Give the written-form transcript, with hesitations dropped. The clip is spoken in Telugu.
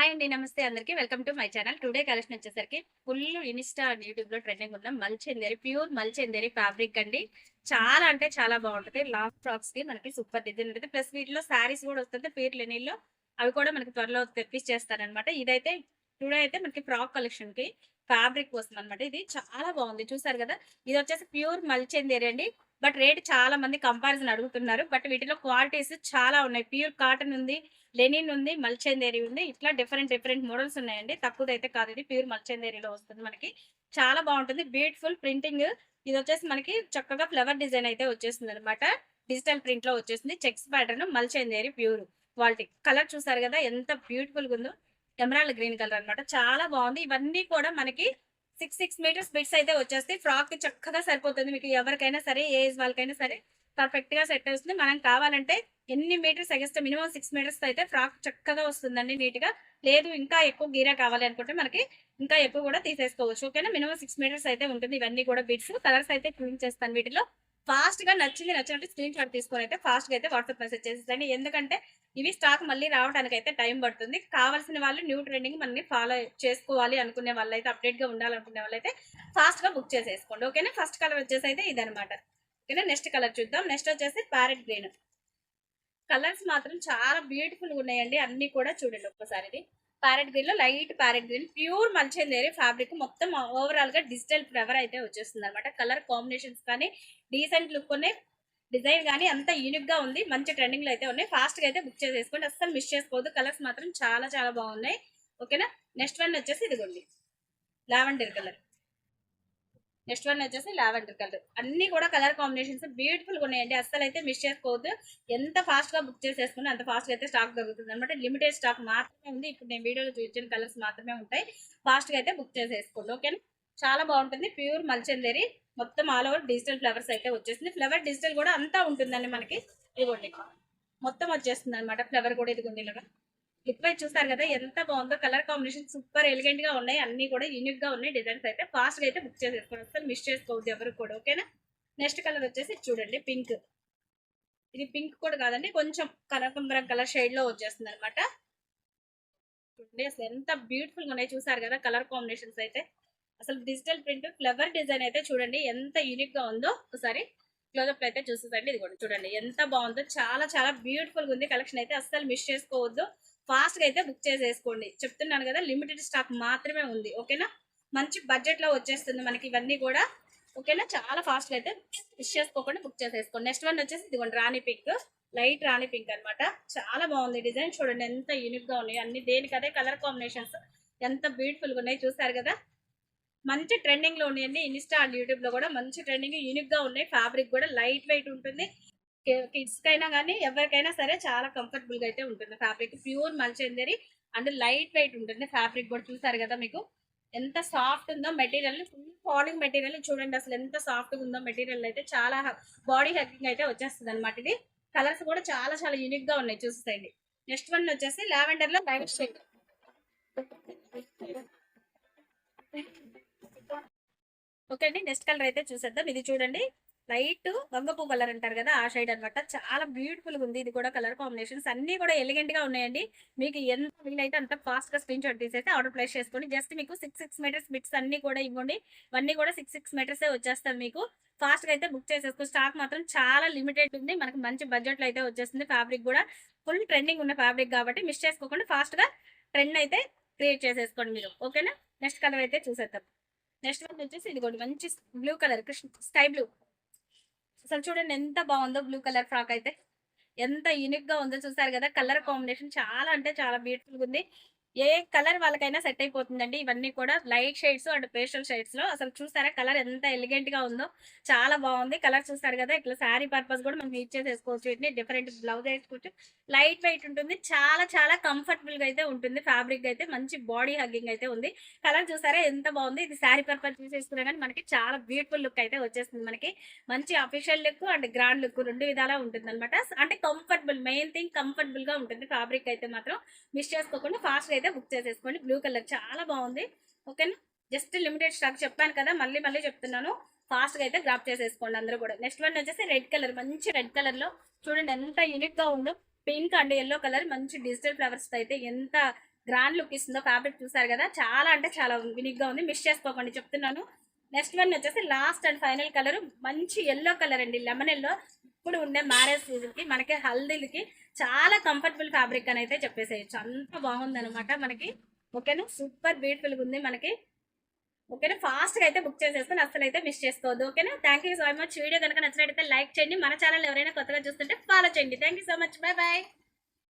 హాయ్ అండి. నమస్తే అందరికి. Welcome to my channel. Today collection వచ్చేసరికి ఫుల్ ఇన్‌స్టా, యూట్యూబ్‌లో ట్రెండింగ్ ఉన్న మల్చందేరి, ప్యూర్ మల్చందేరి ఫ్యాబ్రిక్ అండి. చాలా అంటే చాలా బాగుంటది. లాంగ్ ఫ్రాక్స్‌కి మనకి సూపర్ డిజైన్ ఉంటది. ప్లస్ వీటిలో శారీస్ కూడా వస్తుంది. ప్యూర్ లెనిన్‌లో అవి కూడా మనకి త్వరలో తెప్పిచ్చేస్తారనమాట. ఇదైతే టుడే అయితే మనకి ఫ్రాక్ కలెక్షన్‌కి ఫ్యాబ్రిక్ వస్తుందనమాట. ఇది చాలా బాగుంది. చూసారు కదా! ఇది వచ్చేసి ప్యూర్ మల్చందేరి అండి. బట్ రేట్ చాలా మంది కంపారిజన్ అడుగుతున్నారు. బట్ వీటిలో క్వాలిటీస్ చాలా ఉన్నాయి. ప్యూర్ కాటన్ ఉంది. లెనిన్ ఉంది, మల్చందేరి ఉంది. ఇట్లా డిఫరెంట్ డిఫరెంట్ మోడల్స్ ఉన్నాయండి. తక్కువదైతే కాదు, ఇది ప్యూర్ మల్చందేరిలో వస్తుంది మనకి. చాలా బాగుంటుంది. Beautiful printing. ఇదొచ్చేసి మనకి చక్కగా ఫ్లవర్ డిజైన్ అయితే వచ్చేసిందనమాట. డిజిటల్ ప్రింట్ లో వచ్చేసింది. Checks pattern mul chanderi pure quality. Colour చూసారు కదా ఎంత బ్యూటిఫుల్ గా ఉందో. ఎమరాల్డ్ గ్రీన్ కలర్ అన్నమాట. చాలా బాగుంది. ఇవన్నీ కూడా మనకి 6 మీటర్స్ బిట్స్ అయితే వచ్చేస్తాయి. ఫ్రాక్ కి చక్కగా సరిపోతుంది. మీకు ఎవరికైనా సరే, ఏ ఏజ్ వాళ్ళకైనా సరే పర్ఫెక్ట్ గా సెట్ అవుతుంది. మనం కావాలంటే ఎన్ని మీటర్స్ ఎగస్ట్రా మినిమం 6 మీటర్స్ అయితే ఫ్రాక్ చక్కగా వస్తుందండి నీట్ గా. లేదు ఇంకా ఎక్కువ గీరా కావాలి అనుకుంటే మనకి ఇంకా ఎక్కువ కూడా తీసేసుకోవచ్చు. ఓకేనా? మినిమం 6 మీటర్స్ అయితే ఉంటుంది. ఇవన్నీ కూడా బిట్స్. కలర్స్ అయితే చూపించేస్తాను వీటిలో. ఫాస్ట్ గా నచ్చినట్టు స్క్రీన్ షాట్ తీసుకొని అయితే ఫాస్ట్ గా అయితే వాట్సాప్ మెసేజ్ చేసేసండి. ఎందుకంటే ఇవి స్టాక్ మళ్ళీ రావడానికి అయితే టైం పడుతుంది. కావాల్సిన వాళ్ళు న్యూ ట్రెండింగ్ మనని ఫాలో చేసుకోవాలి అనుకునే వాళ్ళైతే, అప్డేట్ గా ఉండాలనుకునే వాళ్ళైతే ఫాస్ట్ గా బుక్ చేసేసుకోండి. ఓకేనా? ఫస్ట్ కలర్ వచ్చేసి అయితే ఇదనమాట. ఓకేనా? నెక్స్ట్ కలర్ చూద్దాం. నెక్స్ట్ వచ్చేసి ప్యారెట్ గ్రీన్. కలర్స్ మాత్రం చాలా బ్యూటిఫుల్ గా ఉన్నాయండి. అన్ని కూడా చూడండి ఒక్కసారి. ఇది ప్యారెట్ గ్రీన్ లో light parrot green, pure mul chanderi fabric. మొత్తం ఓవరాల్ గా డిజిటల్ ఫ్లవర్ అయితే వచ్చేస్తుంది అనమాట. కలర్ కాంబినేషన్స్ కానీ డీసెంట్ లుక్ ఉన్నాయి. డిజైన్ కానీ అంత యూనిక్ గా ఉంది. మంచి ట్రెండింగ్ లో అయితే ఉన్నాయి. ఫాస్ట్ గా అయితే బుక్ చేసేసుకోండి. అస్సలు మిస్ చేసుకోవద్దు. కలర్స్ మాత్రం చాలా చాలా బాగున్నాయి. ఓకేనా? నెక్స్ట్ వన్ వచ్చేసి ఇదిగోండి లావెండర్ కలర్. నెక్స్ట్ వన్ వచ్చేసి లావెండర్ కలర్. అన్ని కూడా కలర్ కాంబినేషన్స్ బ్యూటిఫుల్ గా ఉన్నాయండి. అస్సలు అయితే మిస్ చేసుకోవద్దు. ఎంత ఫాస్ట్ గా బుక్ చేసేసుకుని అంత ఫాస్ట్ గా అయితే స్టాక్ దొరుకుతుంది అనమాట. లిమిటెడ్ స్టాక్ మాత్రమే ఉంది. ఇప్పుడు నేను వీడియోలో చూపించిన కలర్స్ మాత్రమే ఉంటాయి. ఫాస్ట్ గా అయితే బుక్ చేసేసుకోండి. ఓకేనా? చాలా బాగుంటుంది. ప్యూర్ మల్చందేరి. మొత్తం ఆల్ ఓవర్ డిజిటల్ ఫ్లవర్స్ అయితే వచ్చేసింది. ఫ్లవర్ డిజిటల్ కూడా అంతా ఉంటుందండి మనకి. ఇదిగోండి మొత్తం వచ్చేస్తుంది అనమాట. ఫ్లవర్ కూడా ఇదిగోండి ఇలాగా. లిప్ వైజ్ చూస్తారు కదా ఎంత బాగుందో. కలర్ కాంబినేషన్ సూపర్ ఎలిగెంట్ గా ఉన్నాయి. అన్ని కూడా యూనిక్ గా ఉన్నాయి. డిజైన్స్ అయితే ఫాస్ట్ గా అయితే బుక్ చేసేసుకోండి. అసలు మిస్ చేసుకోవద్దు ఎవరు కూడా. ఓకేనా? నెక్స్ట్ కలర్ వచ్చేసి చూడండి పింక్. ఇది పింక్ కూడా కాదండి, కొంచెం కనకంబరం కలర్ షేడ్ లో వచ్చేస్తుంది అనమాట. చూడండి అసలు ఎంత బ్యూటిఫుల్ గా ఉన్నాయి. చూసారు కదా కలర్ కాంబినేషన్స్ అయితే. అసలు డిజిటల్ ప్రింట్ ఫ్లవర్ డిజైన్ అయితే చూడండి ఎంత యూనిక్ గా ఉందో. ఒకసారి క్లోజప్ అయితే చూసేసండి. ఇది కూడా చూడండి ఎంత బాగుందో. చాలా చాలా బ్యూటిఫుల్ గా ఉంది. కలెక్షన్ అయితే అస్సలు మిస్ చేసుకోవద్దు. ఫాస్ట్ గా అయితే బుక్ చేసేసుకోండి. చెప్తున్నాను కదా లిమిటెడ్ స్టాక్ మాత్రమే ఉంది. ఓకేనా? మంచి బడ్జెట్ లో వచ్చేస్తుంది మనకి ఇవన్నీ కూడా. ఓకేనా? చాలా ఫాస్ట్ గా అయితే మిస్ చేసుకోకుండా బుక్ చేసేసుకోండి. నెక్స్ట్ వన్ వచ్చేసి ఇదిగోండి రాణి పింక్. లైట్ రాణి పింక్ అనమాట. చాలా బాగుంది. డిజైన్ చూడండి ఎంత యూనిక్ గా ఉన్నాయి. అన్ని దేనికి అదే కలర్ కాంబినేషన్స్ ఎంత బ్యూటిఫుల్ గా ఉన్నాయి. చూసారు కదా మంచి ట్రెండింగ్ లో ఉన్నాయండి. ఇన్స్టా అండ్ యూట్యూబ్ లో కూడా మంచి ట్రెండింగ్ యూనిక్ గా ఉన్నాయి. ఫ్యాబ్రిక్ కూడా లైట్ వెయిట్ ఉంటుంది. కిడ్స్ కైనా కానీ ఎవరికైనా సరే చాలా కంఫర్టబుల్ గా అయితే ఉంటుంది. Fabric pure mul chanderi and light weight ఉంటుంది. ఫ్యాబ్రిక్ కూడా చూసారు కదా మీకు ఎంత సాఫ్ట్ ఉందో. మెటీరియల్ ఫుల్ ఫాలింగ్ మెటీరియల్ చూడండి అసలు ఎంత సాఫ్ట్ గా ఉందో. మెటీరియల్ అయితే చాలా బాడీ హగ్గింగ్ అయితే వచ్చేస్తుంది అనమాట. ఇది కలర్స్ కూడా చాలా చాలా యూనిక్ గా ఉన్నాయి. చూసేయండి. నెక్స్ట్ వన్ వచ్చేసి లావెండర్ లో లైట్ షేడ్. ఓకే అండి. నెక్స్ట్ కలర్ అయితే చూసేద్దాం. ఇది చూడండి లైట్ వంగపూ కలర్ అంటారు కదా ఆ షైడ్ అనమాట. చాలా బ్యూటిఫుల్ గా ఉంది. ఇది కూడా కలర్ కాంబినేషన్స్ అన్ని కూడా ఎలిగెంట్ గా ఉన్నాయండి. మీకు ఎంత వీలైతే అంత ఫాస్ట్ గా స్క్రీన్ షాట్ తీసేసి ఆర్డర్ ప్లేస్ చేసుకోండి. జస్ట్ మీకు 6 మీటర్స్ బిట్స్ అన్ని కూడా ఇవ్వండి. ఇవన్నీ కూడా 6 మీటర్స్ వచ్చేస్తాయి మీకు. ఫాస్ట్ గా అయితే బుక్ చేసేసుకో. స్టాక్ మాత్రం చాలా లిమిటెడ్ ఉంది. మనకి మంచి బడ్జెట్ లో అయితే వచ్చేస్తుంది. ఫ్యాబ్రిక్ కూడా ఫుల్ ట్రెండింగ్ ఉన్న ఫ్యాబ్రిక్ కాబట్టి మిస్ చేసుకోకుండా ఫాస్ట్ గా ట్రెండ్ అయితే క్రియేట్ చేసేసుకోండి మీరు. ఓకేనా? నెక్స్ట్ కలర్ అయితే చూసేద్దాం. నెక్స్ట్ వన్ వచ్చేసి ఇదిగోండి మంచి బ్లూ కలర్, స్కై బ్లూ. అసలు చూడండి ఎంత బాగుందో బ్లూ కలర్ ఫ్రాక్ అయితే. ఎంత యూనిక్ గా ఉందో. చూసారు కదా కలర్ కాంబినేషన్ చాలా అంటే చాలా బ్యూటిఫుల్ గా ఉంది. ఏ కలర్ వాళ్ళకైనా సెట్ అయిపోతుందండి. ఇవన్నీ కూడా light shades and pastel shades లో. అసలు చూసారా కలర్ ఎంత ఎలిగెంట్ గా ఉందో. చాలా బాగుంది. కలర్ చూస్తారు కదా ఇట్లా శారీ పర్పస్ కూడా మనం యూజ్ చేసేసుకోవచ్చు. వీటిని డిఫరెంట్ బ్లౌజ్ వేసుకోవచ్చు. లైట్ వెయిట్ ఉంటుంది. చాలా చాలా కంఫర్టబుల్ గా అయితే ఉంటుంది. ఫ్యాబ్రిక్ అయితే మంచి బాడీ హగ్గింగ్ అయితే ఉంది. కలర్ చూసారా ఎంత బాగుంది. ఇది శారీ పర్పస్ యూజ్ చేసుకున్నా కానీ మనకి చాలా బ్యూటిఫుల్ లుక్ అయితే వచ్చేస్తుంది. మనకి మంచి official look and grand look రెండు విధాలా ఉంటుంది అనమాట. అంటే కంఫర్టబుల్, మెయిన్ థింగ్ కంఫర్టబుల్ గా ఉంటుంది. ఫ్యాబ్రిక్ అయితే మాత్రం మిస్ చేసుకోకుండా ఫాస్ట్ అయితే బుక్ చేసేసుకోండి. బ్లూ కలర్ చాలా బాగుంది. ఓకేనా? జస్ట్ లిమిటెడ్ స్టాక్ చెప్పాను కదా, మళ్ళీ మళ్ళీ చెప్తున్నాను. ఫాస్ట్ గా అయితే గ్రాప్ చేసేసుకోండి అందరూ కూడా. నెక్స్ట్ వన్ వచ్చేసి రెడ్ కలర్. మంచి రెడ్ కలర్ లో చూడండి ఎంత యూనిక్ గా ఉందో. పింక్ అండ్ ఎల్లో కలర్ మంచి డిజిటల్ ఫ్లవర్స్ అయితే ఎంత గ్రాండ్ లుక్ ఇస్తుందో ఫ్యాబ్రిక్ చూసారు కదా, చాలా అంటే చాలా యూనిక్ గా ఉంది, మిస్ చేసుకోకండి చెప్తున్నాను. నెక్స్ట్ వన్ వచ్చేసి లాస్ట్ అండ్ ఫైనల్ కలర్, మంచి ఎల్లో కలర్ అండి, లెమన్ ఎల్లో. ఇప్పుడు ఉండే మ్యారేజ్ సీజన్ కి మనకి హల్దీలకి చాలా కంఫర్టబుల్ ఫ్యాబ్రిక్ అని అయితే చెప్పేసేయచ్చు, అంత బాగుంది అనమాట మనకి. ఓకేనా, సూపర్ బ్యూటిఫుల్ గా ఉంది మనకి. ఓకేనా, ఫాస్ట్ గా అయితే బుక్ చేసేసుకుని అసలు అయితే మిస్ చేసుకోవద్దు. ఓకేనా, thank you so much. Video కనుక నచ్చినట్లయితే లైక్ చేయండి, మన ఛానల్ ఎవరైనా కొత్తగా చూస్తుంటే ఫాలో చేయండి. Thank you so much, bye bye.